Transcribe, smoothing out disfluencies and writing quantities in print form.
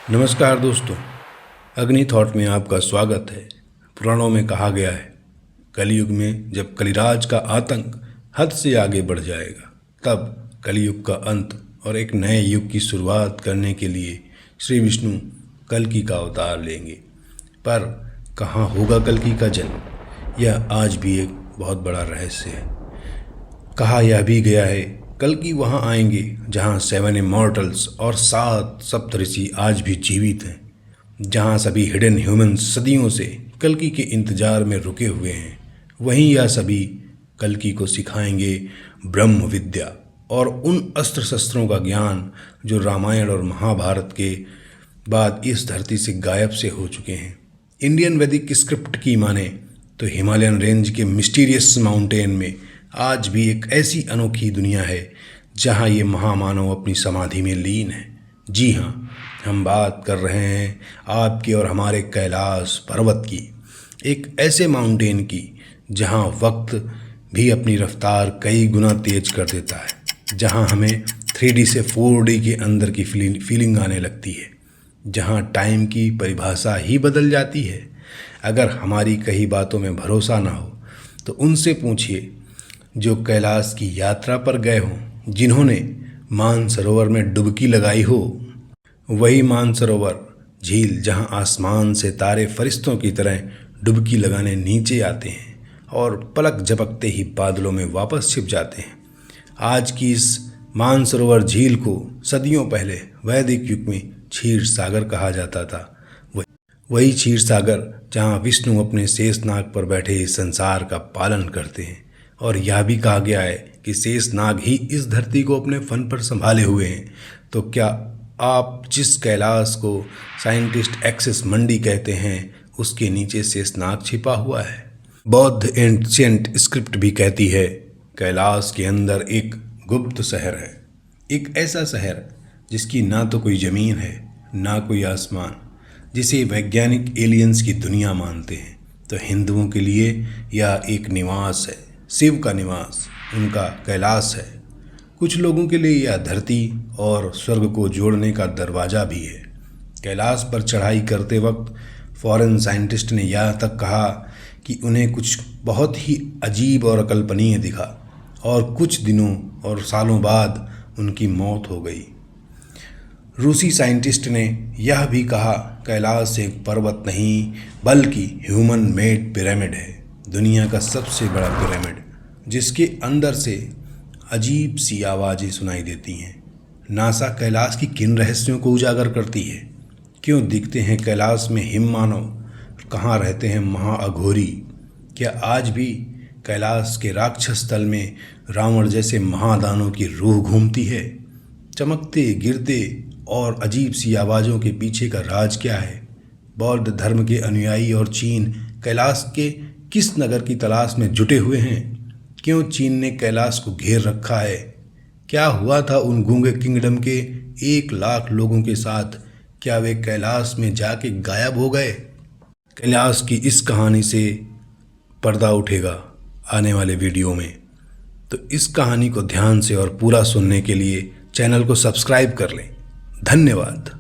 नमस्कार दोस्तों, अग्नि थॉट में आपका स्वागत है। पुराणों में कहा गया है, कलयुग में जब कलिराज का आतंक हद से आगे बढ़ जाएगा, तब कलयुग का अंत और एक नए युग की शुरुआत करने के लिए श्री विष्णु कल्कि का अवतार लेंगे। पर कहाँ होगा कल्कि का जन्म, यह आज भी एक बहुत बड़ा रहस्य है। कहा यह भी गया है, कल्कि वहाँ आएंगे जहाँ 7 इमॉर्टल्स और 7 सप्तऋषि आज भी जीवित हैं, जहाँ सभी हिडन ह्यूमंस सदियों से कल्कि के इंतजार में रुके हुए हैं। वहीं यह सभी कल्कि को सिखाएंगे ब्रह्म विद्या और उन अस्त्र शस्त्रों का ज्ञान जो रामायण और महाभारत के बाद इस धरती से गायब से हो चुके हैं। इंडियन वैदिक स्क्रिप्ट की माने तो हिमालयन रेंज के मिस्टीरियस माउंटेन में आज भी एक ऐसी अनोखी दुनिया है जहां ये महामानव अपनी समाधि में लीन है। जी हाँ, हम बात कर रहे हैं आपके और हमारे कैलाश पर्वत की, एक ऐसे माउंटेन की जहां वक्त भी अपनी रफ्तार कई गुना तेज कर देता है, जहां हमें 3D से 4D के अंदर की फीलिंग आने लगती है, जहां टाइम की परिभाषा ही बदल जाती है। अगर हमारी कई बातों में भरोसा ना हो तो उनसे पूछिए जो कैलाश की यात्रा पर गए हों, जिन्होंने मानसरोवर में डुबकी लगाई हो। वही मानसरोवर झील जहां आसमान से तारे फरिश्तों की तरह डुबकी लगाने नीचे आते हैं और पलक झपकते ही बादलों में वापस छिप जाते हैं। आज की इस मानसरोवर झील को सदियों पहले वैदिक युग में क्षीर सागर कहा जाता था। वही क्षीर सागर जहाँ विष्णु अपने शेषनाग पर बैठे इस संसार का पालन करते हैं। और यह भी कहा गया है कि शेषनाग ही इस धरती को अपने फन पर संभाले हुए हैं। तो क्या आप जिस कैलाश को साइंटिस्ट एक्सेस मंडी कहते हैं, उसके नीचे शेषनाग छिपा हुआ है? बौद्ध एंशिएंट स्क्रिप्ट भी कहती है कैलाश के अंदर एक गुप्त शहर है, एक ऐसा शहर जिसकी ना तो कोई ज़मीन है ना कोई आसमान, जिसे वैज्ञानिक एलियंस की दुनिया मानते हैं। तो हिंदुओं के लिए यह एक निवास है, शिव का निवास, उनका कैलाश है। कुछ लोगों के लिए यह धरती और स्वर्ग को जोड़ने का दरवाज़ा भी है। कैलाश पर चढ़ाई करते वक्त फॉरेन साइंटिस्ट ने यह तक कहा कि उन्हें कुछ बहुत ही अजीब और अकल्पनीय दिखा और कुछ दिनों और सालों बाद उनकी मौत हो गई। रूसी साइंटिस्ट ने यह भी कहा कैलाश एक पर्वत नहीं बल्कि ह्यूमन मेड पिरामिड है, दुनिया का सबसे बड़ा पिरामिड, जिसके अंदर से अजीब सी आवाज़ें सुनाई देती हैं। नासा कैलाश की किन रहस्यों को उजागर करती है? क्यों दिखते हैं कैलाश में हिम मानव? कहाँ रहते हैं महाअघोरी? क्या आज भी कैलाश के राक्षस तल में रावण जैसे महादानों की रूह घूमती है? चमकते गिरते और अजीब सी आवाज़ों के पीछे का राज क्या है? बौद्ध धर्म के अनुयायी और चीन कैलाश के किस नगर की तलाश में जुटे हुए हैं? क्यों चीन ने कैलाश को घेर रखा है? क्या हुआ था उन गूंगे किंगडम के 1 लाख लोगों के साथ? क्या वे कैलाश में जाके गायब हो गए? कैलाश की इस कहानी से पर्दा उठेगा आने वाले वीडियो में, तो इस कहानी को ध्यान से और पूरा सुनने के लिए चैनल को सब्सक्राइब कर लें। धन्यवाद।